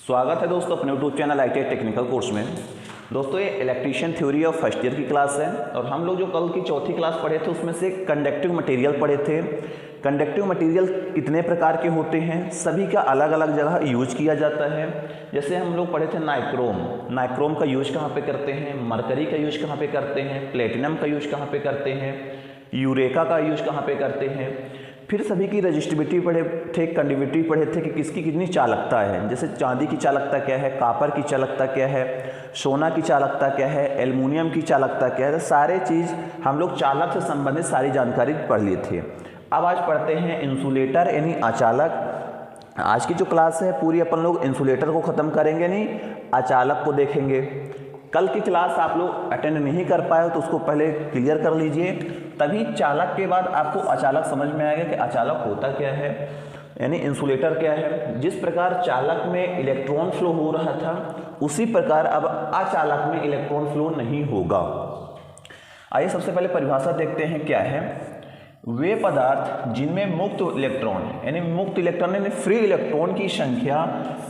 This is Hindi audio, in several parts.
स्वागत है दोस्तों अपने YouTube channel ITI technical course में। दोस्तों ये electrician theory of first year की क्लास है और हम लोग जो कल की चौथी क्लास पढ़े थे उसमें से कंडक्टिव मटेरियल पढ़े थे। कंडक्टिव मटेरियल कितने प्रकार के होते हैं, सभी का अलग अलग जगह यूज किया जाता है। जैसे हम लोग पढ़े थे नाइक्रोम का यूज कहाँ पे करते हैं, मरकरी का यूज कहाँ पे करते हैं, प्लेटिनम का यूज कहाँ पे करते हैं, यूरेका का यूज कहाँ पे करते हैं। फिर सभी की रजिस्टिविटी पढ़े थे, कंडक्टिविटी पढ़े थे कि किसकी कितनी चालकता है। जैसे चांदी की चालकता क्या है, कापर की चालकता क्या है, सोना की चालकता क्या है, एल्युमिनियम की चालकता क्या है। तो सारे चीज़ हम लोग चालक से संबंधित सारी जानकारी पढ़ लिए थे। अब आज पढ़ते हैं इंसुलेटर यानी अचालक। आज की जो क्लास है पूरी अपन लोग इंसुलेटर को ख़त्म करेंगे नहीं, अचालक को देखेंगे। कल की क्लास आप लोग अटेंड नहीं कर पाए तो उसको पहले क्लियर कर लीजिए, तभी चालक के बाद आपको अचालक समझ में आएगा कि अचालक होता क्या है, यानी इंसुलेटर क्या है। जिस प्रकार चालक में इलेक्ट्रॉन फ्लो हो रहा था उसी प्रकार अब अचालक में इलेक्ट्रॉन फ्लो नहीं होगा। आइए सबसे पहले परिभाषा देखते हैं क्या है। वे पदार्थ जिनमें मुक्त इलेक्ट्रॉन यानी फ्री इलेक्ट्रॉन की संख्या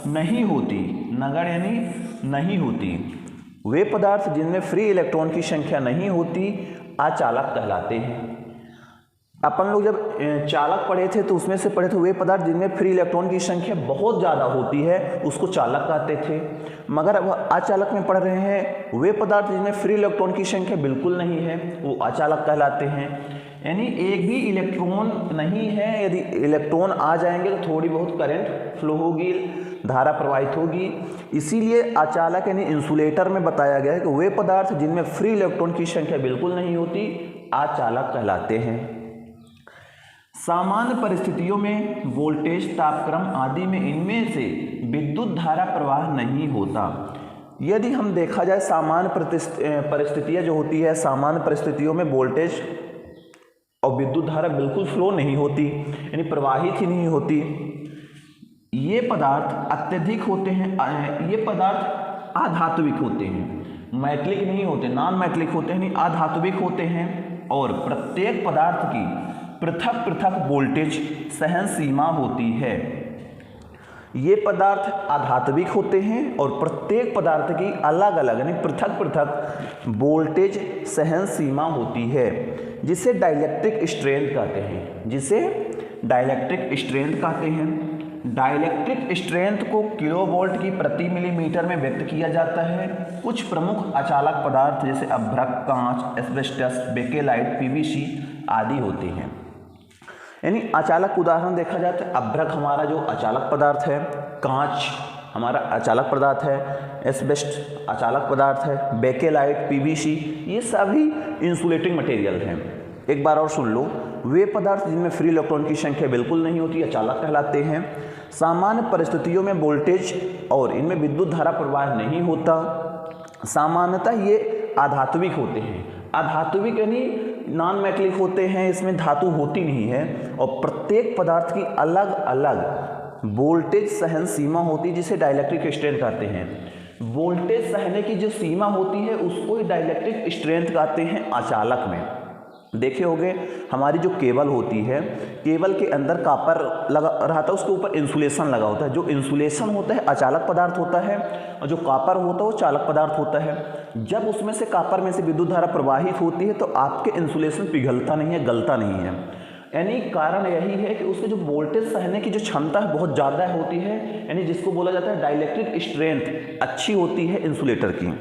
नहीं होती, नगण्य यानी नहीं होती, वे पदार्थ जिनमें फ्री इलेक्ट्रॉन की संख्या नहीं होती अचालक कहलाते हैं। अपन लोग जब चालक पढ़े थे तो उसमें से पढ़े थे वे पदार्थ जिनमें फ्री इलेक्ट्रॉन की संख्या बहुत ज़्यादा होती है उसको चालक कहते थे। मगर अब अचालक में पढ़ रहे हैं वे पदार्थ जिनमें फ्री इलेक्ट्रॉन की संख्या बिल्कुल नहीं है वो अचालक कहलाते हैं। यानी एक भी इलेक्ट्रॉन नहीं है, यदि इलेक्ट्रॉन आ जाएंगे तो थोड़ी बहुत करंट फ्लो होगी, धारा प्रवाहित होगी। इसीलिए अचालक यानी इंसुलेटर में बताया गया है कि वे पदार्थ जिनमें फ्री इलेक्ट्रॉन की संख्या बिल्कुल नहीं होती अचालक कहलाते हैं। सामान्य परिस्थितियों में वोल्टेज, तापक्रम आदि में इनमें से विद्युत धारा प्रवाह नहीं होता। यदि हम देखा जाए सामान्य परिस्थितियां जो होती है, सामान्य परिस्थितियों में वोल्टेज और विद्युत धारा बिल्कुल फ्लो नहीं होती, यानी प्रवाहित ही नहीं होती। ये पदार्थ अत्यधिक होते हैं, ये पदार्थ अधात्विक होते हैं, मैटलिक नहीं होते, नॉन मैटलिक होते हैं, यानी अधात्विक होते हैं। और प्रत्येक पदार्थ की पृथक पृथक वोल्टेज सहन सीमा होती है। ये पदार्थ अधात्विक होते हैं और प्रत्येक पदार्थ की अलग अलग यानी पृथक पृथक वोल्टेज सहन सीमा होती है, जिसे डाइलेक्ट्रिक स्ट्रेंथ कहते हैं, जिसे डाइलेक्ट्रिक स्ट्रेंथ कहते हैं। डाइलेक्ट्रिक स्ट्रेंथ को किलोवोल्ट की प्रति मिलीमीटर में व्यक्त किया जाता है। कुछ प्रमुख अचालक पदार्थ जैसे अभ्रक, कांच, एस्बेस्टस, बेकेलाइट, पीवीसी आदि होते हैं। यानी अचालक उदाहरण देखा जाए तो अभ्रक हमारा जो अचालक पदार्थ है, कांच हमारा अचालक पदार्थ है, एस्बेस्ट अचालक पदार्थ है, बेकेलाइट, पीवीसी ये सभी इंसुलेटिंग मटेरियल हैं। एक बार और सुन लो, वे पदार्थ जिनमें फ्री इलेक्ट्रॉन की संख्या बिल्कुल नहीं होती अचालक कहलाते हैं। सामान्य परिस्थितियों में वोल्टेज और इनमें विद्युत धारा प्रवाह नहीं होता। सामान्यतः ये अधात्विक होते हैं, अधात्विक यानी नॉन मेटलिक होते हैं, इसमें धातु होती नहीं है। और प्रत्येक पदार्थ की अलग अलग वोल्टेज सहन सीमा होती है, जिसे डाइलेक्ट्रिक स्ट्रेंथ कहते हैं। वोल्टेज सहने की जो सीमा होती है उसको ही डाइलेक्ट्रिक स्ट्रेंथ कहते हैं अचालक में। देखे होंगे हमारी जो केबल होती है, केबल के अंदर कापर लगा रहता है, उसके ऊपर इंसुलेशन लगा होता है। जो इंसुलेशन होता है अचालक पदार्थ होता है और जो कापर होता है वो चालक पदार्थ होता है। जब उसमें से कापर में से विद्युत धारा प्रवाहित होती है तो आपके इंसुलेशन पिघलता नहीं है, गलता नहीं है। यानी कारण यही है कि उसके जो वोल्टेज सहने की जो क्षमता है बहुत ज़्यादा होती है, यानी जिसको बोला जाता है डाइलेक्ट्रिक स्ट्रेंथ अच्छी होती है इंसुलेटर की।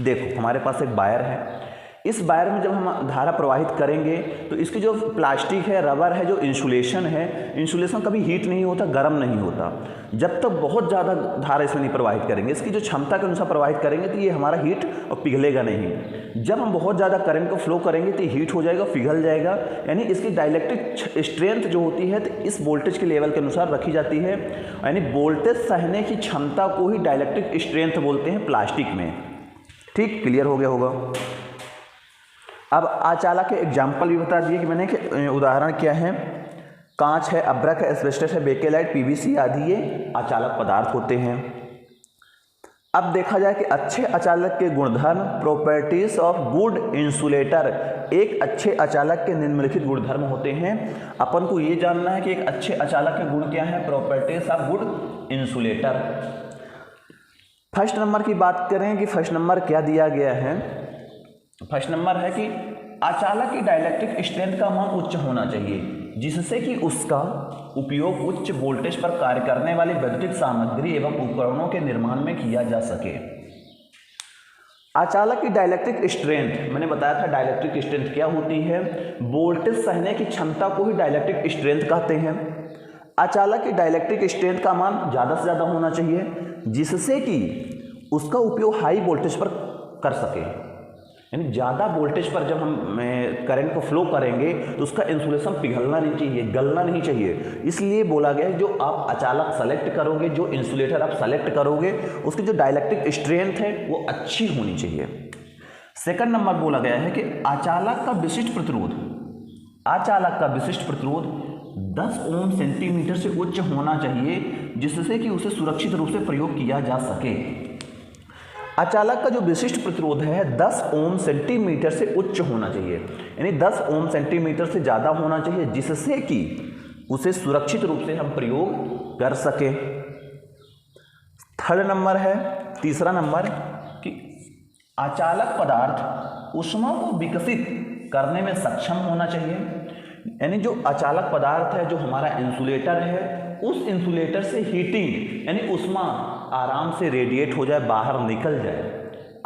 देखो हमारे पास एक वायर है, इस वायर में जब हम धारा प्रवाहित करेंगे तो इसकी जो प्लास्टिक है, रबर है, जो इंसुलेशन है, इंसुलेशन कभी हीट नहीं होता, गर्म नहीं होता। जब तक बहुत ज़्यादा धारा इसमें नहीं प्रवाहित करेंगे, इसकी जो क्षमता के अनुसार प्रवाहित करेंगे तो ये हमारा हीट और पिघलेगा नहीं। जब हम बहुत ज़्यादा करंट को फ्लो करेंगे तो हीट हो जाएगा, पिघल जाएगा। यानी इसकी डाइलेक्ट्रिक स्ट्रेंथ जो होती है तो इस वोल्टेज के लेवल के अनुसार रखी जाती है। यानी वोल्टेज सहने की क्षमता को ही डाइलेक्ट्रिक स्ट्रेंथ बोलते हैं प्लास्टिक में। ठीक, क्लियर हो गया होगा। अब अचालक के एग्जाम्पल भी बता दिए कि मैंने कि उदाहरण क्या है। कांच है, अभ्रक है, एस्बेस्टस है, बेकेलाइट, पीवीसी आदि ये अचालक पदार्थ होते हैं। अब देखा जाए कि अच्छे अचालक के गुणधर्म, प्रॉपर्टीज ऑफ गुड इंसुलेटर। एक अच्छे अचालक के निम्नलिखित गुणधर्म होते हैं। अपन को ये जानना है कि एक अच्छे अचालक के गुण क्या है, properties of good insulator. First number की बात करें कि फर्स्ट नंबर क्या दिया गया है। फर्स्ट नंबर है कि अचालक की डाइलेक्ट्रिक स्ट्रेंथ का मान उच्च होना चाहिए, जिससे कि उसका उपयोग उच्च वोल्टेज पर कार्य करने वाली वैद्युतिक सामग्री एवं उपकरणों के निर्माण में किया जा सके। अचालक की डाइलेक्ट्रिक स्ट्रेंथ, मैंने बताया था डाइलेक्ट्रिक स्ट्रेंथ क्या होती है, वोल्टेज सहने की क्षमता को ही डाइलेक्ट्रिक स्ट्रेंथ कहते हैं। अचालक की डाइलेक्ट्रिक स्ट्रेंथ का मान ज़्यादा से ज़्यादा होना चाहिए, जिससे कि उसका उपयोग हाई वोल्टेज पर कर सके। यानी ज़्यादा वोल्टेज पर जब हम करंट को फ्लो करेंगे तो उसका इंसुलेशन पिघलना नहीं चाहिए, गलना नहीं चाहिए। इसलिए बोला गया है जो आप अचालक सेलेक्ट करोगे, जो इंसुलेटर आप सेलेक्ट करोगे, उसकी जो डाइलेक्ट्रिक स्ट्रेंथ है वो अच्छी होनी चाहिए। सेकंड नंबर बोला गया है कि अचालक का विशिष्ट प्रतिरोध, अचालक का विशिष्ट प्रतिरोध 10 ओम सेंटीमीटर से उच्च होना चाहिए, जिससे कि उसे सुरक्षित रूप से प्रयोग किया जा सके। अचालक का जो विशिष्ट प्रतिरोध है 10 ओम सेंटीमीटर से उच्च होना चाहिए, यानी 10 ओम सेंटीमीटर से ज़्यादा होना चाहिए, जिससे कि उसे सुरक्षित रूप से हम प्रयोग कर सके। थर्ड नंबर है, तीसरा नंबर कि अचालक पदार्थ ऊष्मा को विकसित करने में सक्षम होना चाहिए। यानी जो अचालक पदार्थ है, जो हमारा इंसुलेटर है, उस इंसुलेटर से हीटिंग यानी ऊष्मा आराम से रेडिएट हो जाए, बाहर निकल जाए।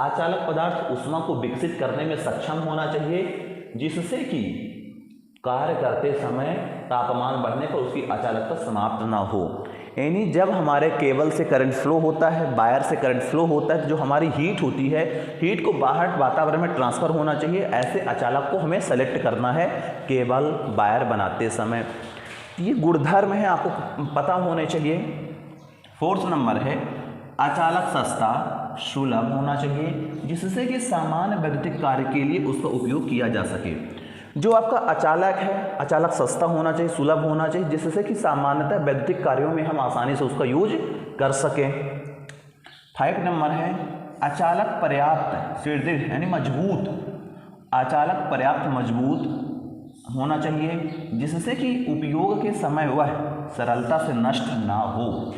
अचालक पदार्थ ऊष्मा को विकसित करने में सक्षम होना चाहिए, जिससे कि कार्य करते समय तापमान बढ़ने पर उसकी अचालकता समाप्त ना हो। यानी जब हमारे केबल से करंट फ्लो होता है, वायर से करंट फ्लो होता है, तो जो हमारी हीट होती है, हीट को बाहर वातावरण में ट्रांसफ़र होना चाहिए। ऐसे अचालक को हमें सेलेक्ट करना है केबल वायर बनाते समय। ये गुणधर्म है, आपको पता होने चाहिए। फोर्थ नंबर है अचालक सस्ता सुलभ होना चाहिए, जिससे कि सामान्य वैद्युतिक कार्य के लिए उसका उपयोग किया जा सके। जो आपका अचालक है, अचालक सस्ता होना चाहिए, सुलभ होना चाहिए, जिससे कि सामान्यतः वैद्युतिक कार्यों में हम आसानी से उसका यूज कर सकें। 5 नंबर है अचालक पर्याप्त सुदृढ़ यानी मजबूत, अचालक पर्याप्त मजबूत होना चाहिए, जिससे कि उपयोग के समय वह सरलता से नष्ट ना हो।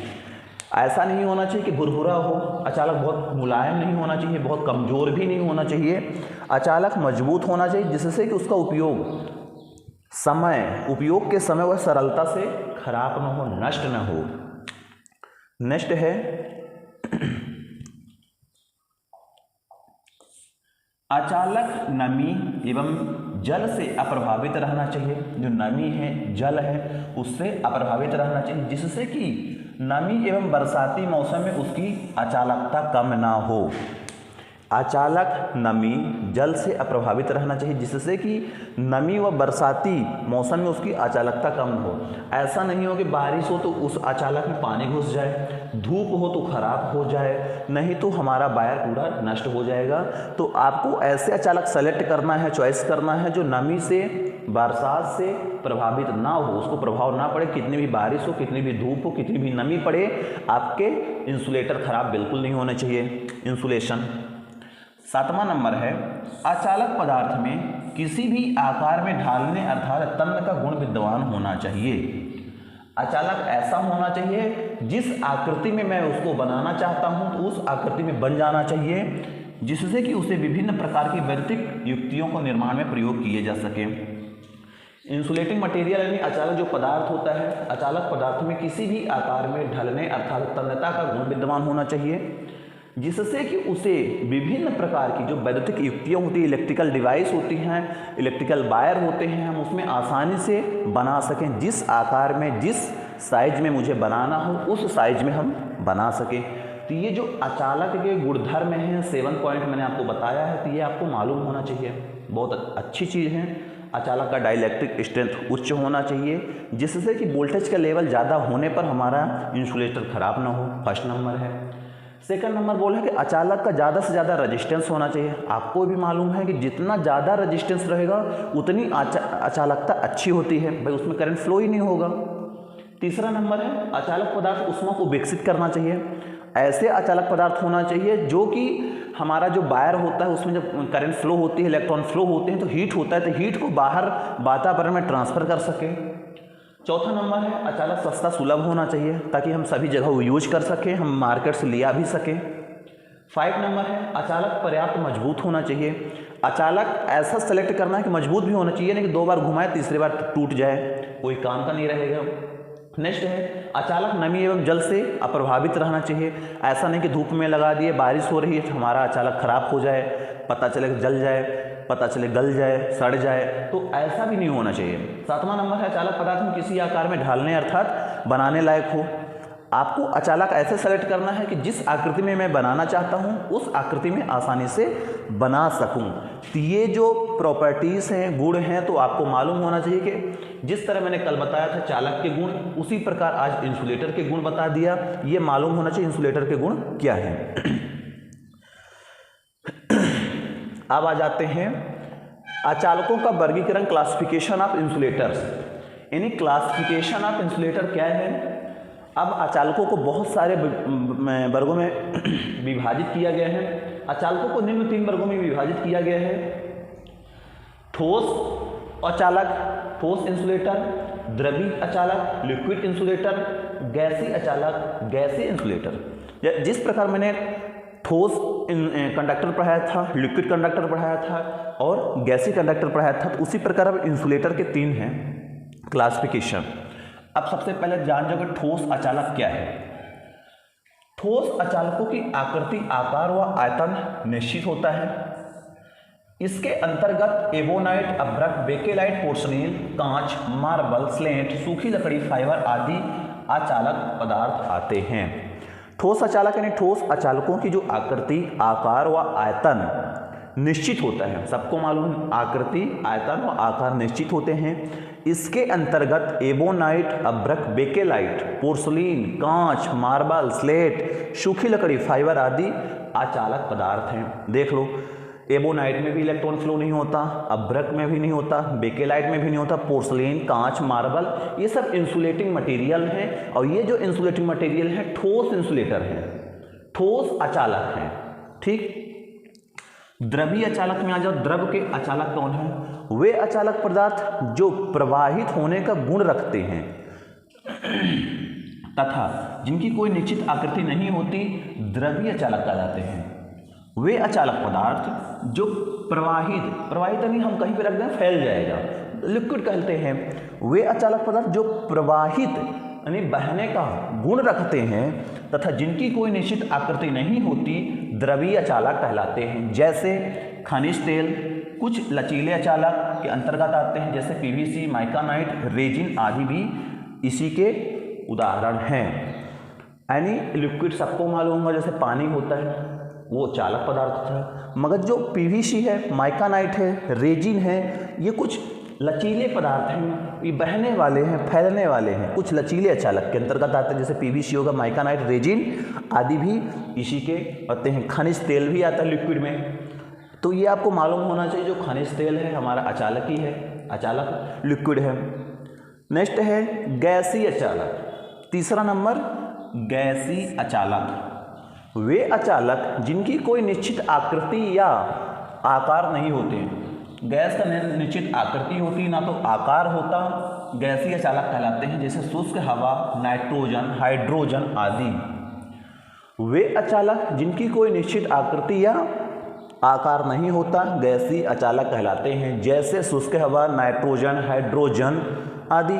ऐसा नहीं होना चाहिए कि भुरभुरा हो, अचालक बहुत मुलायम नहीं होना चाहिए, बहुत कमज़ोर भी नहीं होना चाहिए। अचालक मजबूत होना चाहिए, जिससे कि उसका उपयोग के समय वह सरलता से खराब ना हो, नष्ट ना हो। नेक्स्ट है अचालक नमी एवं जल से अप्रभावित रहना चाहिए। जो नमी है, जल है, उससे अप्रभावित रहना चाहिए, जिससे कि नमी एवं बरसाती मौसम में उसकी अचालकता कम ना हो। अचालक नमी जल से अप्रभावित रहना चाहिए, जिससे कि नमी व बरसाती मौसम में उसकी अचालकता कम हो। ऐसा नहीं हो कि बारिश हो तो उस अचालक में पानी घुस जाए, धूप हो तो खराब हो जाए, नहीं तो हमारा वायर पूरा नष्ट हो जाएगा। तो आपको ऐसे अचालक सेलेक्ट करना है, चॉइस करना है जो नमी से, बरसात से प्रभावित ना हो, उसको प्रभाव ना पड़े। कितनी भी बारिश हो, कितनी भी धूप हो, कितनी भी नमी पड़े, आपके इंसुलेटर खराब बिल्कुल नहीं होने चाहिए, इंसुलेशन। 7वां नंबर है अचालक पदार्थ में किसी भी आकार में ढालने अर्थात तन्य का गुण विद्यमान होना चाहिए। अचालक ऐसा होना चाहिए जिस आकृति में मैं उसको बनाना चाहता हूं तो उस आकृति में बन जाना चाहिए, जिससे कि उसे विभिन्न प्रकार की वैद्युतिक युक्तियों को निर्माण में प्रयोग किए जा सके। इंसुलेटिंग मटेरियल यानी अचालक जो पदार्थ होता है, अचालक पदार्थ में किसी भी आकार में ढलने अर्थात तन्यता का गुण विद्यमान होना चाहिए, जिससे कि उसे विभिन्न प्रकार की जो वैद्युतिक युक्तियाँ होती है, इलेक्ट्रिकल डिवाइस होती हैं, इलेक्ट्रिकल वायर होते हैं, हम उसमें आसानी से बना सकें। जिस आकार में, जिस साइज में मुझे बनाना हो, उस साइज में हम बना सकें। तो ये जो अचालक के गुणधर्म हैं, 7 पॉइंट मैंने आपको बताया है, तो ये आपको मालूम होना चाहिए। बहुत अच्छी चीज़ है। अचालक का डाइलेक्ट्रिक स्ट्रेंथ उच्च होना चाहिए, जिससे कि वोल्टेज का लेवल ज़्यादा होने पर हमारा इंसुलेटर खराब ना हो। फर्स्ट नंबर है। सेकंड नंबर बोला कि अचालक का ज़्यादा से ज़्यादा रजिस्टेंस होना चाहिए। आपको भी मालूम है कि जितना ज़्यादा रजिस्टेंस रहेगा उतनी अचालकता अच्छी होती है, भाई उसमें करंट फ्लो ही नहीं होगा। तीसरा नंबर है अचालक पदार्थ ऊष्मा को विकसित करना चाहिए। ऐसे अचालक पदार्थ होना चाहिए जो कि हमारा जो वायर होता है उसमें जब करंट फ्लो होती है, इलेक्ट्रॉन फ्लो होते हैं तो हीट होता है, तो हीट को बाहर वातावरण में ट्रांसफर कर सके। चौथा नंबर है अचालक सस्ता सुलभ होना चाहिए ताकि हम सभी जगह यूज कर सकें, हम मार्केट से लिया भी सकें। 5 नंबर है अचालक पर्याप्त मजबूत होना चाहिए। अचालक ऐसा सेलेक्ट करना है कि मजबूत भी होना चाहिए, नहीं कि 2 बार घुमाए तीसरी बार टूट जाए, कोई काम का नहीं रहेगा। नेक्स्ट है अचालक नमी एवं जल से अप्रभावित रहना चाहिए। ऐसा नहीं कि धूप में लगा दिए, बारिश हो रही है, हमारा अचालक खराब हो जाए, पता चले जल जाए, पता चले गल जाए, सड़ जाए, तो ऐसा भी नहीं होना चाहिए। 7वां नंबर है अचालक पदार्थ में किसी आकार में ढालने अर्थात बनाने लायक हो। आपको अचालक ऐसे सेलेक्ट करना है कि जिस आकृति में मैं बनाना चाहता हूँ उस आकृति में आसानी से बना सकूँ। तो ये जो प्रॉपर्टीज़ हैं, गुण हैं, तो आपको मालूम होना चाहिए कि जिस तरह मैंने कल बताया था चालक के गुण, उसी प्रकार आज इंसुलेटर के गुण बता दिया। ये मालूम होना चाहिए इंसुलेटर के गुण क्या हैं। अब आ जाते हैं अचालकों का वर्गीकरण, क्लासिफिकेशन ऑफ इंसुलेटर्स, यानी क्लासिफिकेशन ऑफ इंसुलेटर क्या है। अब अचालकों को बहुत सारे वर्गों में विभाजित किया गया है। अचालकों को निम्न 3 वर्गों में विभाजित किया गया है। ठोस अचालक, ठोस इंसुलेटर, द्रवीय अचालक, लिक्विड इंसुलेटर, गैसीय अचालक, गैसीय इंसुलेटर। जिस प्रकार मैंने ठोस कंडक्टर पढ़ाया था, लिक्विड कंडक्टर पढ़ाया था और गैसीय कंडक्टर पढ़ाया था, तो उसी प्रकार अब इंसुलेटर के 3 हैं क्लासिफिकेशन। अब सबसे पहले जान जाओ कि ठोस अचालक क्या है। ठोस अचालकों की आकृति, आकार व आयतन निश्चित होता है। इसके अंतर्गत एबोनाइट, अभ्रक, बेकेलाइट, पोर्सलीन, कांच, मार्बल, स्लेट, सूखी लकड़ी, फाइबर आदि अचालक पदार्थ आते हैं। ठोस अचालक यानी ठोस अचालकों की जो आकृति, आकार व आयतन निश्चित होता है। सबको मालूम है आकृति, आयतन व आकार निश्चित होते हैं। इसके अंतर्गत एबोनाइट, अभ्रक, बेकेलाइट, पोर्सलीन, कांच, मार्बल, स्लेट, सूखी लकड़ी, फाइबर आदि अचालक पदार्थ हैं। देख लो, एबोनाइट में भी इलेक्ट्रॉन फ्लो नहीं होता, अभ्रक में भी नहीं होता, बेकेलाइट में भी नहीं होता, पोर्सलीन, कांच, मार्बल, ये सब इंसुलेटिंग मटेरियल हैं। और ये जो इंसुलेटिंग मटेरियल है ठोस इंसुलेटर है, ठोस अचालक हैं। ठीक, द्रवीय अचालक में आ जाओ। द्रव के अचालक कौन है? वे अचालक पदार्थ जो प्रवाहित होने का गुण रखते हैं तथा जिनकी कोई निश्चित आकृति नहीं होती, द्रवीय अचालक कहलाते हैं। वे अचालक पदार्थ जो प्रवाहित नहीं, हम कहीं पे रख दें फैल जाएगा, लिक्विड कहते हैं। वे अचालक पदार्थ जो प्रवाहित यानी बहने का गुण रखते हैं तथा जिनकी कोई निश्चित आकृति नहीं होती, द्रवीय अचालक कहलाते हैं। जैसे खनिज तेल कुछ लचीले अचालक के अंतर्गत आते हैं, जैसे पीवीसी, माइकानाइट, रेजिन आदि भी इसी के उदाहरण हैं। यानी लिक्विड सबको मालूम होगा, जैसे पानी होता है वो चालक पदार्थ है, मगर जो पीवीसी है, माइकानाइट है, रेजिन है, ये कुछ लचीले पदार्थ हैं, ये बहने वाले हैं, फैलने वाले हैं, कुछ लचीले अचालक के अंतर्गत आते हैं। जैसे पीवीसी होगा, माइकानाइट, रेजिन आदि भी इसी के आते हैं। खनिज तेल भी आता है लिक्विड में, तो ये आपको मालूम होना चाहिए जो खनिज तेल है हमारा अचालक ही है, अचालक लिक्विड है। नेक्स्ट है गैसीय अचालक। तीसरा नंबर गैसीय अचालक, वे अचालक जिनकी कोई निश्चित आकृति या आकार नहीं होते। गैस का निश्चित आकृति होती ना तो आकार होता, गैसीय अचालक कहलाते हैं। जैसे शुष्क हवा, नाइट्रोजन, हाइड्रोजन आदि। वे अचालक जिनकी कोई निश्चित आकृति या आकार नहीं होता, गैसीय अचालक कहलाते हैं। जैसे शुष्क हवा, नाइट्रोजन, हाइड्रोजन आदि।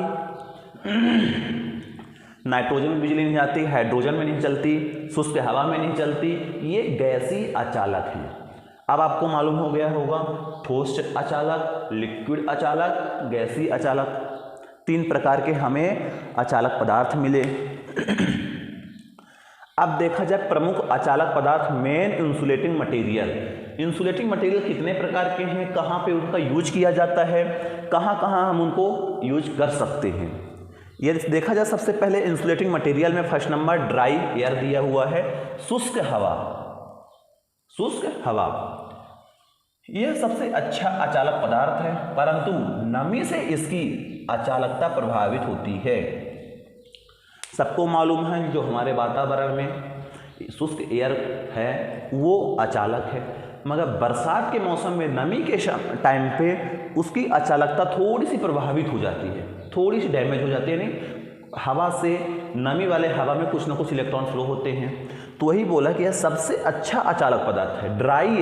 नाइट्रोजन में बिजली नहीं जाती, हाइड्रोजन में नहीं चलती, शुष्क हवा में नहीं चलती, ये गैसीय अचालक हैं। अब आपको मालूम हो गया होगा ठोस अचालक, लिक्विड अचालक, गैसीय अचालक, 3 प्रकार के हमें अचालक पदार्थ मिले। अब देखा जाए प्रमुख अचालक पदार्थ, main insulating material. Insulating material कितने प्रकार के हैं, कहाँ पे उनका यूज किया जाता है, कहाँ कहाँ हम उनको यूज कर सकते हैं। ये देखा जाए सबसे पहले इंसुलेटिंग मटेरियल में फर्स्ट नंबर ड्राई एयर दिया हुआ है, शुष्क हवा। शुष्क हवा यह सबसे अच्छा अचालक पदार्थ है, परंतु नमी से इसकी अचालकता प्रभावित होती है। सबको मालूम है जो हमारे वातावरण में शुष्क एयर है वो अचालक है, मगर बरसात के मौसम में नमी के टाइम पे उसकी अचालकता थोड़ी सी प्रभावित हो जाती है, थोड़ी सी डैमेज हो जाती है। नहीं, हवा से, नमी वाले हवा में कुछ ना कुछ इलेक्ट्रॉन फ्लो होते हैं, तो वही बोला कि यह सबसे अच्छा अचालक पदार्थ है। ड्राई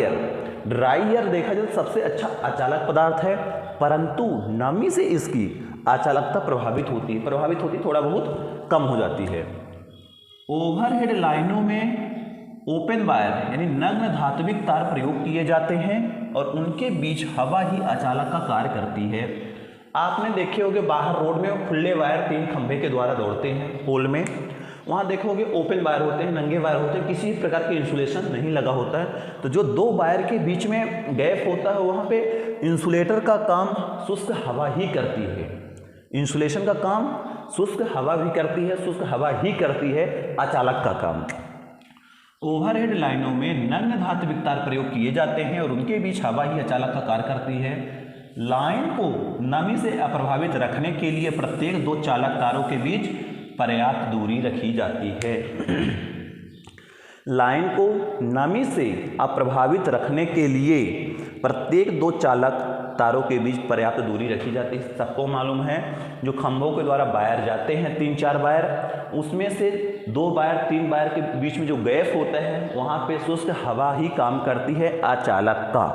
एयर देखा जाए तो सबसे अच्छा अचालक पदार्थ है, परंतु नमी से इसकी अचालकता प्रभावित होती थोड़ा बहुत कम हो जाती है। ओवरहेड लाइनों में ओपन वायर यानी नग्न धात्विक तार प्रयोग किए जाते हैं और उनके बीच हवा ही अचालक का कार्य करती है। आपने देखे होंगे बाहर रोड में खुले वायर 3 खंभे के द्वारा दौड़ते हैं पोल में, वहाँ देखोगे ओपन वायर होते हैं, नंगे वायर होते हैं, किसी प्रकार के इंसुलेशन नहीं लगा होता है। तो जो 2 वायर के बीच में गैप होता है वहाँ पे इंसुलेटर का काम शुष्क हवा ही करती है। इंसुलेशन का काम शुष्क हवा भी करती है, शुष्क हवा ही करती है अचालक का काम। ओवरहेड लाइनों में नग्न धात्विक तार प्रयोग किए जाते हैं और उनके बीच हवा ही अचालक का कार्य करती है। लाइन को नमी से अप्रभावित रखने के लिए प्रत्येक 2 चालक तारों के बीच पर्याप्त दूरी रखी जाती है। लाइन को नमी से अप्रभावित रखने के लिए प्रत्येक 2 चालक तारों के बीच पर्याप्त दूरी रखी जाती है। सबको मालूम है जो खंभों के द्वारा वायर जाते हैं 3-4 वायर, उसमें से 2 वायर 3 वायर के बीच में जो गैप होता है वहाँ पे शुष्क हवा ही काम करती है अचालक का।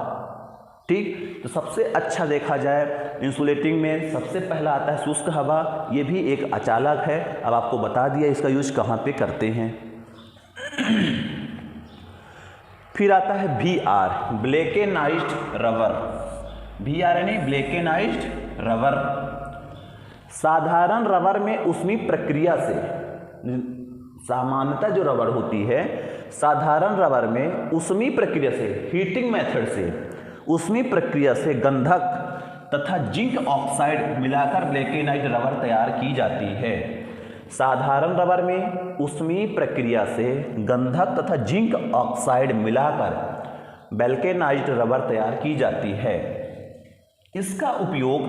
ठीक, तो सबसे अच्छा देखा जाए इंसुलेटिंग में सबसे पहला आता है शुष्क हवा, ये भी एक अचालक है। अब आपको बता दिया इसका यूज कहाँ पे करते हैं। फिर आता है VR, ब्लैकेनाइज्ड रबर। VR यानी ब्लैकेनाइज्ड रबर। साधारण रबर में ऊष्मीय प्रक्रिया से, सामान्यतः जो रबर होती है साधारण रबर में ऊष्मीय प्रक्रिया से, हीटिंग मेथड से, ऊष्मीय प्रक्रिया से गंधक तथा जिंक ऑक्साइड मिलाकर ब्लैकेनाइज्ड रबर तैयार की जाती है। साधारण रबर में ऊष्मीय प्रक्रिया से गंधक तथा जिंक ऑक्साइड मिलाकर ब्लैकेनाइज्ड रबर तैयार की जाती है। इसका उपयोग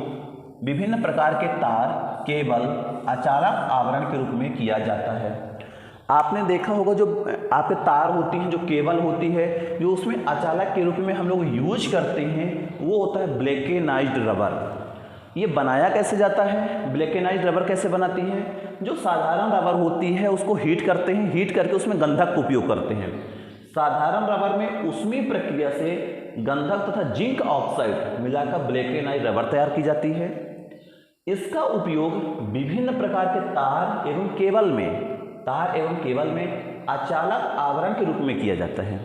विभिन्न प्रकार के तार, केबल, अचालक आवरण के रूप में किया जाता है। आपने देखा होगा जो आपके तार होती हैं, जो केबल होती है, जो उसमें अचालक के रूप में हम लोग यूज करते हैं, वो होता है ब्लैकेनाइज्ड रबर। ये बनाया कैसे जाता है, ब्लैकेनाइज्ड रबर कैसे बनाती है? जो साधारण रबर होती है उसको हीट करते हैं, हीट करके उसमें गंधक का उपयोग करते हैं। साधारण रबर में ऊष्मीय प्रक्रिया से गंधक तथा जिंक ऑक्साइड मिलाकर ब्लैकेनाइज्ड रबर तैयार की जाती है। इसका उपयोग विभिन्न प्रकार के तार एवं केबल में अचालक आवरण के रूप में किया जाता है।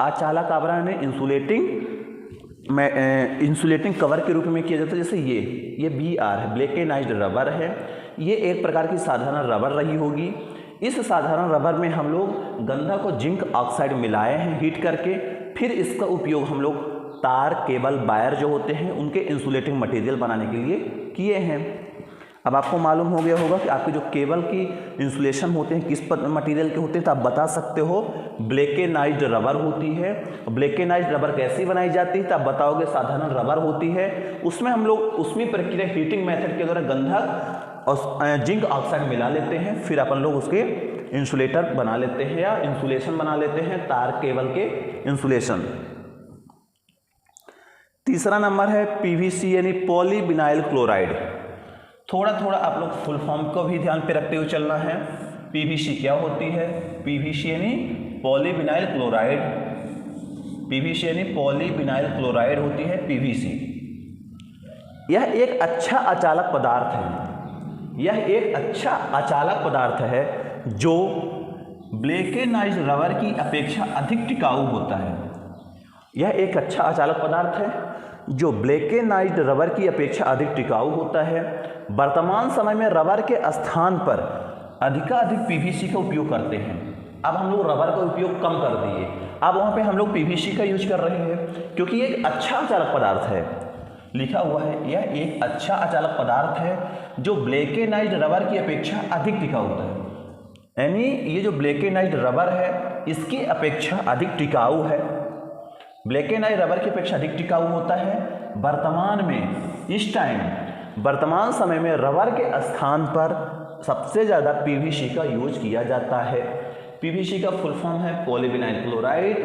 अचालक आवरण में इंसुलेटिंग कवर के रूप में किया जाता है। जैसे ये BR है, ब्लैकेनाइज्ड रबर है, ये एक प्रकार की साधारण रबर रही होगी। इस साधारण रबर में हम लोग गंधक और जिंक ऑक्साइड मिलाए हैं हीट करके, फिर इसका उपयोग हम लोग तार, केबल, वायर जो होते हैं उनके इंसुलेटिंग मटेरियल बनाने के लिए किए हैं। अब आपको मालूम हो गया होगा कि आपके जो केबल की इंसुलेशन होते हैं किस मटेरियल के होते हैं, तो आप बता सकते हो ब्लैकेनाइज्ड रबर होती है। ब्लैकेनाइज्ड रबर कैसी बनाई जाती है, तो आप बताओगे साधारण रबर होती है, उसमें हम लोग ऊष्मीय प्रक्रिया हीटिंग मेथड के द्वारा गंधक और जिंक ऑक्साइड मिला लेते हैं, फिर अपन लोग उसके इंसुलेटर बना लेते हैं या इंसुलेशन बना लेते हैं, तार केबल के इंसुलेशन। तीसरा नंबर है PVC यानी पॉलीविनाइल क्लोराइड। थोड़ा थोड़ा आप लोग फुल फॉर्म को भी ध्यान पे रखते हुए चलना है। PVC क्या होती है? PVC यानी पॉलीविनाइल क्लोराइड। PVC यानी पॉलीविनाइल क्लोराइड होती है PVC। यह एक अच्छा अचालक पदार्थ है। यह एक अच्छा अचालक पदार्थ है जो ब्लैकेनाइज्ड रबर की अपेक्षा अधिक टिकाऊ होता है। यह एक अच्छा अचालक पदार्थ है जो ब्लैकेनाइज्ड रबर की अपेक्षा अधिक टिकाऊ होता है। वर्तमान समय में रबर के स्थान पर अधिकाधिक PVC का उपयोग करते हैं। अब हम लोग रबर का उपयोग कम कर दिए, अब वहाँ पे हम लोग PVC का यूज कर रहे हैं क्योंकि ये एक अच्छा अचालक पदार्थ है। लिखा हुआ है यह एक अच्छा अचालक पदार्थ है जो ब्लैकेनाइज्ड रबर की अपेक्षा अधिक टिकाऊ होता है। यानी ये जो ब्लैकेनाइज्ड रबर है इसकी अपेक्षा अधिक टिकाऊ है। ब्लैकेनाइज्ड रबर की अपेक्षा अधिक टिकाऊ होता है। वर्तमान में इस टाइम वर्तमान समय में रबर के स्थान पर सबसे ज़्यादा PVC का यूज किया जाता है। पीवीसी का फुल फॉर्म है पॉलीविनाइल क्लोराइड।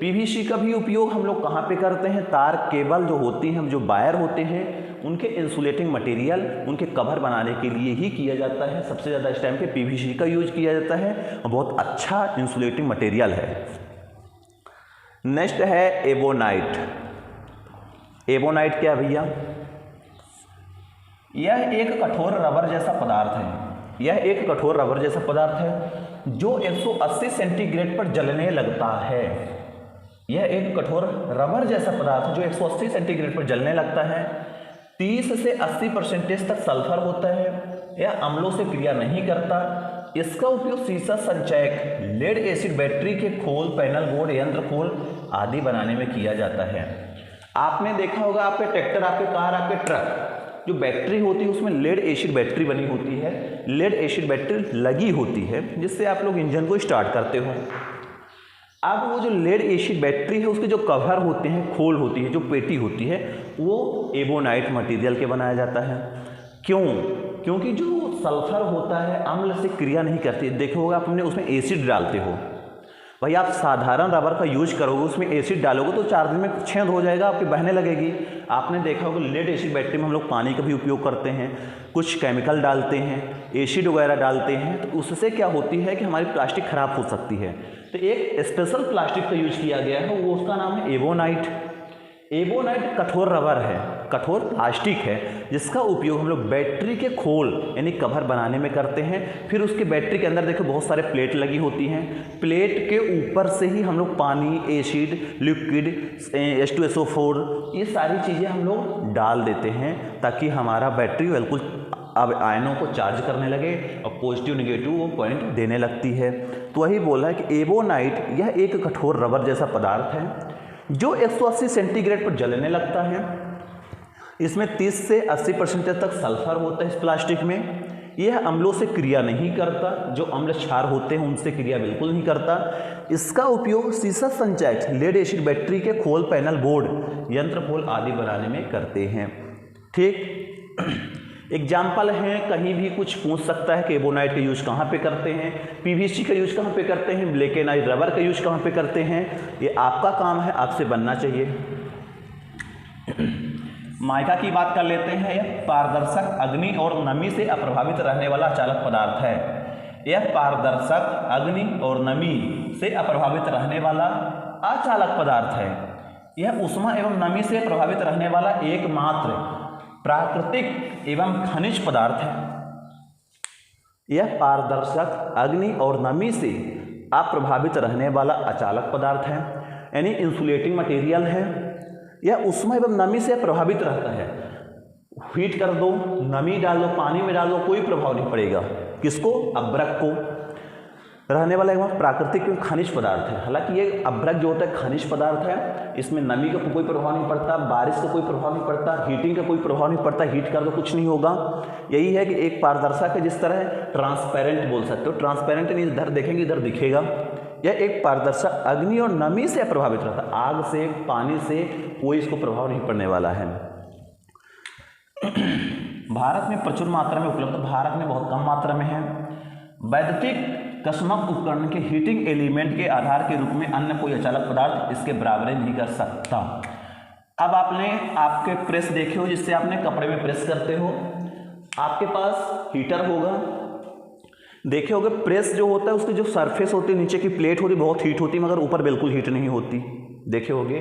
पीवीसी का भी उपयोग हम लोग कहाँ पे करते हैं, तार केबल जो होती हैं, जो वायर होते हैं, उनके इंसुलेटिंग मटेरियल, उनके कवर बनाने के लिए ही किया जाता है। सबसे ज़्यादा इस टाइम पे पीवीसी का यूज किया जाता है और बहुत अच्छा इंसुलेटिंग मटेरियल है। नेक्स्ट है एबोनाइट। एबोनाइट क्या भैया, यह एक कठोर रबर जैसा पदार्थ है। यह एक कठोर रबर जैसा पदार्थ है जो 180 सेंटीग्रेड पर जलने लगता है। यह एक कठोर रबर जैसा पदार्थ है जो 180 सेंटीग्रेड पर जलने लगता है। 30 से 80% तक सल्फर होता है। यह अम्लों से क्रिया नहीं करता। इसका उपयोग सीसा संचयक, लेड एसिड बैटरी के खोल, पैनल बोर्ड, यंत्र खोल आदि बनाने में किया जाता है। आपने देखा होगा आपके ट्रैक्टर, आपके कार, आपके ट्रक, जो बैटरी होती है उसमें लेड एसिड बैटरी बनी होती है। लेड एसिड बैटरी लगी होती है जिससे आप लोग इंजन को स्टार्ट करते हो। अब वो जो लेड एसिड बैटरी है उसके जो कवर होते हैं, खोल होती है, जो पेटी होती है, वो एबोनाइट मटेरियल के बनाया जाता है। क्यों? क्योंकि जो सल्फर होता है अम्ल से क्रिया नहीं करती। देखो होगा आपने उसमें एसिड डालते हो, भाई आप साधारण रबर का यूज करोगे, उसमें एसिड डालोगे तो 4 दिन में छेद हो जाएगा, आपकी बहने लगेगी। आपने देखा होगा लेड एसिड बैटरी में हम लोग पानी का भी उपयोग करते हैं, कुछ केमिकल डालते हैं, एसिड वगैरह डालते हैं, तो उससे क्या होती है कि हमारी प्लास्टिक खराब हो सकती है। तो एक स्पेशल प्लास्टिक का यूज किया गया है, वो उसका नाम है एबोनाइट। एबोनाइट कठोर रबर है, कठोर प्लास्टिक है, जिसका उपयोग हम लोग बैटरी के खोल यानी कवर बनाने में करते हैं। फिर उसके बैटरी के अंदर देखो बहुत सारे प्लेट लगी होती हैं। प्लेट के ऊपर से ही हम लोग पानी, एसिड, लिक्विड, H2SO4 ये सारी चीज़ें हम लोग डाल देते हैं ताकि हमारा बैटरी बिल्कुल अब आयनों को चार्ज करने लगे और पॉजिटिव निगेटिव वो पॉइंट देने लगती है। तो वही बोला है कि एबोनाइट यह एक कठोर रबर जैसा पदार्थ है जो 180 सेंटीग्रेड पर जलने लगता है। इसमें 30 से 80% तक सल्फर होता है इस प्लास्टिक में। यह अम्लों से क्रिया नहीं करता, जो अम्ल क्षार होते हैं उनसे क्रिया बिल्कुल नहीं करता। इसका उपयोग सीसा संचयक, लेड एसिड बैटरी के खोल, पैनल बोर्ड, यंत्र खोल आदि बनाने में करते हैं। ठीक, एग्जाम्पल है, कहीं भी कुछ पूछ सकता है कि एबोनाइट का यूज कहाँ पे करते हैं, पीवीसी का यूज कहाँ पे करते हैं, ब्लैक एंड व्हाइट रबर का यूज कहाँ पे करते हैं। ये आपका काम है, आपसे बनना चाहिए। माइका की बात कर लेते हैं। यह पारदर्शक, अग्नि और नमी से अप्रभावित रहने वाला अचालक पदार्थ है। यह पारदर्शक, अग्नि और नमी से अप्रभावित रहने वाला अचालक पदार्थ है। यह ऊष्मा एवं नमी से प्रभावित रहने वाला एकमात्र प्राकृतिक एवं खनिज पदार्थ है। यह पारदर्शक, अग्नि और नमी से अप्रभावित रहने वाला अचालक पदार्थ है, यानी इंसुलेटिंग मटेरियल है। यह ऊष्मा एवं नमी से प्रभावित रहता है। हीट कर दो, नमी डाल दो, पानी में डाल दो, कोई प्रभाव नहीं पड़ेगा। किसको? अभ्रक को। रहने वाला एक प्राकृतिक खनिज पदार्थ है। हालांकि ये अभ्रक जो होता है खनिज पदार्थ है, इसमें नमी का कोई प्रभाव नहीं पड़ता, बारिश का कोई प्रभाव नहीं पड़ता, हीटिंग का कोई प्रभाव नहीं पड़ता। हीट कर दो कुछ नहीं होगा। यही है कि एक पारदर्शक है, जिस तरह ट्रांसपेरेंट बोल सकते हो। ट्रांसपेरेंट नहीं, इधर देखेंगे इधर दिखेगा। यह एक पारदर्शक, अग्नि और नमी से प्रभावित रहता है। आग से, पानी से कोई इसको प्रभाव नहीं पड़ने वाला है। भारत में प्रचुर मात्रा में उपलब्ध, भारत में बहुत कम मात्रा में है। वैद्युतिक कस्मक उपकरण के हीटिंग एलिमेंट के आधार के रूप में अन्य कोई अचालक पदार्थ इसके बराबरी नहीं कर सकता। अब आपके प्रेस देखे हो, जिससे आपने कपड़े में प्रेस करते हो, आपके पास हीटर होगा, देखे होगे। प्रेस जो होता है उसकी जो सरफेस होती है, नीचे की प्लेट होती है, बहुत हीट होती है, मगर ऊपर बिल्कुल हीट नहीं होती, देखे होगे।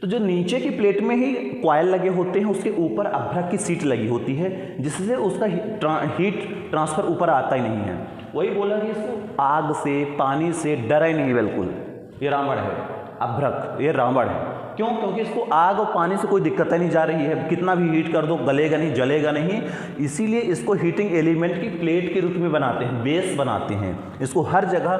तो जो नीचे की प्लेट में ही कॉइल लगे होते हैं, उसके ऊपर अभ्रक की सीट लगी होती है, जिससे उसका हीट ट्रांसफर ऊपर आता ही नहीं है। वही बोला कि इसको आग से, पानी से डरा ही नहीं बिल्कुल। ये रावण है, अभ्रक ये रावण है। क्यों? क्योंकि इसको आग और पानी से कोई दिक्कत नहीं जा रही है। कितना भी हीट कर दो गलेगा नहीं, जलेगा नहीं। इसीलिए इसको हीटिंग एलिमेंट की प्लेट के रूप में बनाते हैं, बेस बनाते हैं। इसको हर जगह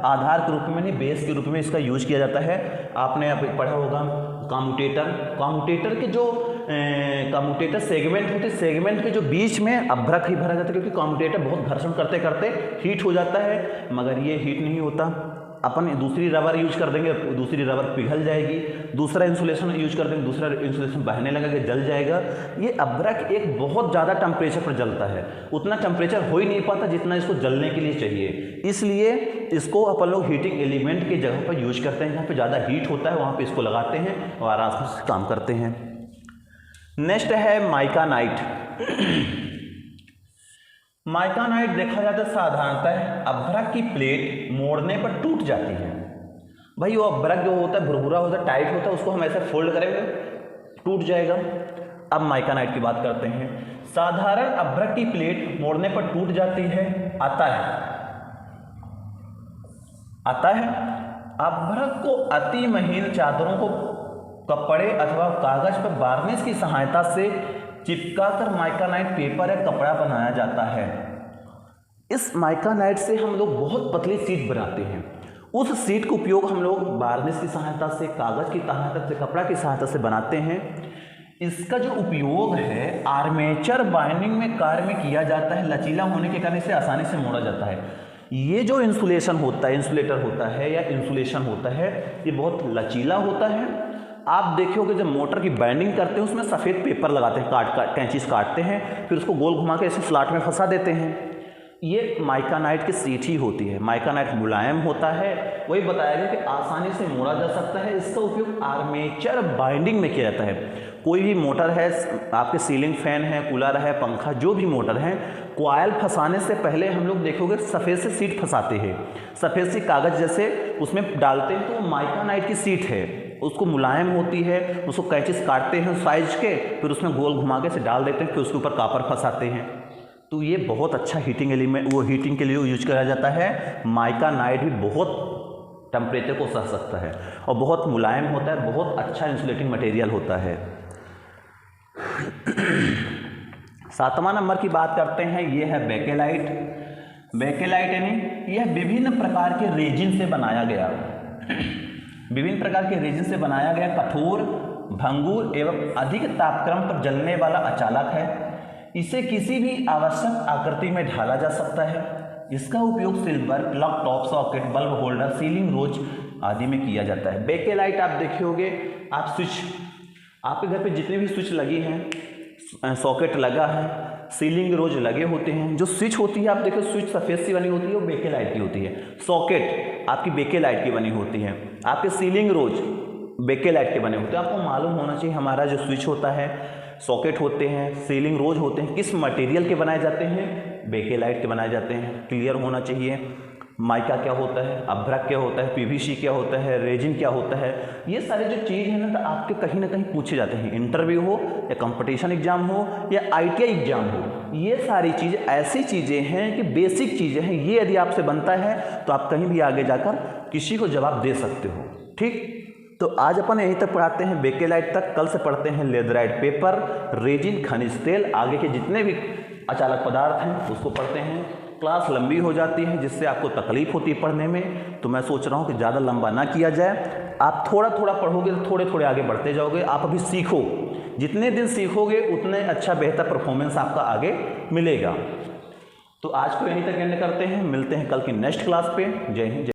आधार के रूप में नहीं, बेस के रूप में इसका यूज किया जाता है। आपने अब पढ़ा होगा कम्यूटेटर। कम्यूटेटर के जो कम्यूटेटर सेगमेंट होते, सेगमेंट के जो बीच में अभ्रक ही भरा जाता है, क्योंकि कम्यूटेटर बहुत घर्षण करते करते हीट हो जाता है, मगर ये हीट नहीं होता। अपन दूसरी रबर यूज कर देंगे, दूसरी रबर पिघल जाएगी, दूसरा इंसुलेशन यूज कर देंगे, दूसरा इंसुलेशन बहने लगेगा, जल जाएगा। ये अभ्रक एक बहुत ज़्यादा टेम्परेचर पर जलता है, उतना टेम्परेचर हो ही नहीं पाता जितना इसको जलने के लिए चाहिए, इसलिए इसको अपन लोग हीटिंग एलिमेंट की जगह पर यूज करते हैं। जहाँ पे ज़्यादा हीट होता है वहाँ पे इसको लगाते हैं और आराम से काम करते हैं। नेक्स्ट है माइकानाइट। माइकानाइट देखा जाता है साधारणतः अभ्रक की प्लेट मोड़ने पर टूट जाती है। भाई वो अभ्रक जो होता है भुरभुरा होता है, टाइट होता है, उसको हम ऐसे फोल्ड करेंगे टूट जाएगा। अब माइकानाइट की बात करते हैं। साधारण अभ्रक की प्लेट मोड़ने पर टूट जाती है। आता है अभ्रक को अति महीन चादरों को कपड़े अथवा कागज पर वार्निश की सहायता से चिपकाकर माइकानाइट पेपर या कपड़ा बनाया जाता है। इस माइकानाइट से हम लोग बहुत पतली शीट बनाते हैं। उस शीट का उपयोग हम लोग वार्निश की सहायता से, कागज की सहायता से, कपड़ा की सहायता से बनाते हैं। इसका जो उपयोग है आर्मेचर बाइंडिंग में कार्य में किया जाता है। लचीला होने के कारण इसे आसानी से मोड़ा जाता है। ये जो इंसुलेशन होता है, इंसुलेटर होता है या इंसुलेशन होता है, ये बहुत लचीला होता है। आप देखोगे जब मोटर की बाइंडिंग करते हैं उसमें सफ़ेद पेपर लगाते हैं, कैंची से काटते हैं, फिर उसको गोल घुमा के ऐसे स्लॉट में फंसा देते हैं। ये माइकानाइट की शीट ही होती है। माइकानाइट मुलायम होता है, वही बताया गया कि आसानी से मोड़ा जा सकता है। इसका उपयोग आर्मेचर बाइंडिंग में किया जाता है। कोई भी मोटर है, आपके सीलिंग फैन है, कूलर है, पंखा, जो भी मोटर है, कॉइल फंसाने से पहले हम लोग देखोगे सफ़ेद से शीट फंसाते हैं, सफ़ेद सी कागज़ जैसे उसमें डालते हैं, तो माइकानाइट की शीट है, उसको मुलायम होती है, उसको कैंची से काटते हैं साइज के, फिर उसमें गोल घुमा के से डाल देते हैं, फिर उसके ऊपर कापर फंसाते हैं। तो ये बहुत अच्छा हीटिंग एलिमेंट, वो हीटिंग के लिए यूज किया जाता है। माइकानाइट भी बहुत टेम्परेचर को सह सकता है और बहुत मुलायम होता है, बहुत अच्छा इंसुलेटिंग मटेरियल होता है। 7वां नंबर की बात करते हैं, ये है बेकेलाइट। बेकेलाइट यानी यह विभिन्न प्रकार के रेजिन से बनाया गया, विभिन्न प्रकार के रेजिन से बनाया गया कठोर, भंगुर एवं अधिक तापक्रम पर जलने वाला अचालक है। इसे किसी भी आवश्यक आकृति में ढाला जा सकता है। इसका उपयोग silver, plug top socket, bulb holder, ceiling rose आदि में किया जाता है। बेकेलाइट आप देखोगे, आप स्विच, आपके घर पे जितने भी स्विच लगी हैं, सॉकेट लगा है, सीलिंग रोज लगे होते हैं, जो स्विच होती है आप देखो स्विच सफ़ेद सी बनी होती है, वो बेकेलाइट की होती है। सॉकेट आपकी बेकेलाइट की बनी होती है। आपके सीलिंग रोज बेकेलाइट के बने होते हैं। आपको मालूम होना चाहिए हमारा जो स्विच होता है, सॉकेट होते हैं, सीलिंग रोज होते हैं, किस मटेरियल के बनाए जाते हैं, बेकेलाइट के बनाए जाते हैं। क्लियर होना चाहिए। माइका क्या होता है, अभ्रक क्या होता है, पीवीसी क्या होता है, रेजिन क्या होता है, ये सारे जो चीज़ है ना, तो आपके कहीं ना कहीं पूछे जाते हैं। इंटरव्यू हो या कंपटीशन एग्जाम हो या ITI एग्जाम हो, ये सारी चीज़ें ऐसी चीज़ें हैं कि बेसिक चीज़ें हैं। ये यदि आपसे बनता है तो आप कहीं भी आगे जाकर किसी को जवाब दे सकते हो। ठीक, तो आज अपन यहीं तक पढ़ाते हैं, बेकेलाइट तक। कल से पढ़ते हैं लेदराइट पेपर, रेजिन, खनिज तेल, आगे के जितने भी अचालक पदार्थ हैं उसको पढ़ते हैं। क्लास लंबी हो जाती है जिससे आपको तकलीफ होती है पढ़ने में, तो मैं सोच रहा हूँ कि ज़्यादा लंबा ना किया जाए। आप थोड़ा थोड़ा पढ़ोगे तो थोड़े थोड़े आगे बढ़ते जाओगे। आप अभी सीखो, जितने दिन सीखोगे उतने अच्छा बेहतर परफॉर्मेंस आपका आगे मिलेगा। तो आज को यहीं तक एंड करते हैं, मिलते हैं कल की नेक्स्ट क्लास पे। जय हिंद।